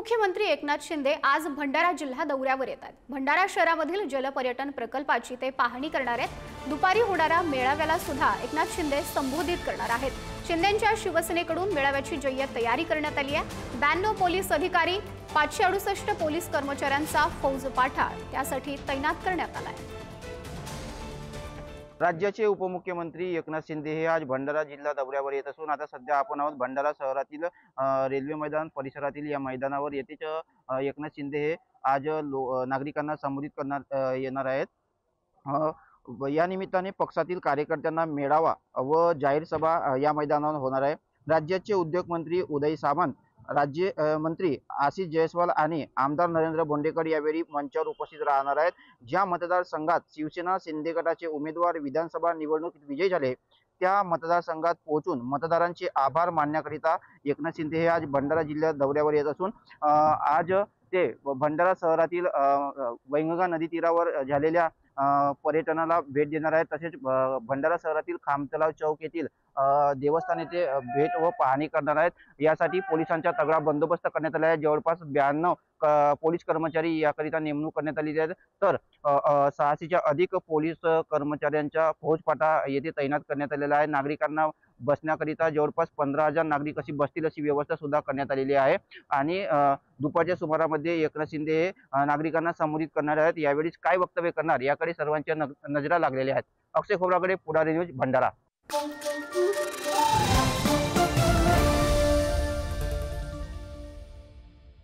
उपमुख्यमंत्री एकनाथ शिंदे आज भंडारा जिल्हा दौऱ्यावर येतात। भंडारा शहरामधील जलपर्यटन प्रकल्पाची ते पाहणी करणार आहेत। दुपारी होणाऱ्या मेळाव्याला सुद्धा एकनाथ शिंदे संबोधित करणार आहेत। शिंदेंच्या शिवसेनेकडून मेळाव्याची जय्यत तयारी करण्यात आली आहे। 92 पोलीस अधिकारी, 568 पोलीस कर्मचाऱ्यांचा फौजपाठा त्यासाठी तैनात करण्यात आला आहे। राज्याचे उपमुख्यमंत्री एकनाथ शिंदे हे आज भंडारा जिल्हा दौऱ्यावर येत असून आता सध्या आपण आहोत भंडारा शहरातील रेल्वे मैदान परिसरातील या मैदानावर। येथेच एकनाथ शिंदे हे आज नागरिकांना संबोधित करणार येणार आहेत। या निमित्ताने पक्षातील कार्यकर्त्यांना मेळावा व जाहीर सभा या मैदानावर होणार आहे। राज्याचे उद्योग मंत्री उदय सामंत, राज्य मंत्री आशिष जयस्वाल आणि आमदार नरेंद्र बोंडेकर यावेळी मंचावर उपस्थित राहणार आहेत। ज्या मतदारसंघात शिवसेना शिंदे गटाचे उमेदवार विधानसभा निवडणुकीत विजयी झाले त्या मतदारसंघात पोहोचून मतदारांचे आभार मानण्याकरिता एकनाथ शिंदे हे आज भंडारा जिल्ह्यात दौऱ्यावर येत असून आज ते भंडारा शहरातील वैनगंगा नदी तीरावर झालेल्या पर्यटनाला भेट देणार आहेत। तसेच भंडारा शहरातील खामतलाव चौक येथील देवस्थान येथे भेट व पाहणी करणार आहेत। यासाठी पोलिसांचा तगडा बंदोबस्त करण्यात आला आहे। जवळपास 92 पोलीस कर्मचारी याकरिता नेमणूक करण्यात आली आहे। तर 600च्या अधिक पोलीस कर्मचाऱ्यांचा फौजफाटा येथे तैनात करण्यात आलेला आहे। नागरिकांना बसण्याकरिता जवळपास 15,000 नागरिक अशी बसतील अशी व्यवस्था सुद्धा करण्यात आलेली आहे। आणि दुपारच्या सुमारामध्ये एकनाथ शिंदे हे नागरिकांना संबोधित करणार आहेत। यावेळी काय वक्तव्य करणार याकडे सर्वांच्या नजरा लागलेल्या आहेत। अक्षय खोबरागडे, पुढारी न्यूज, भंडारा।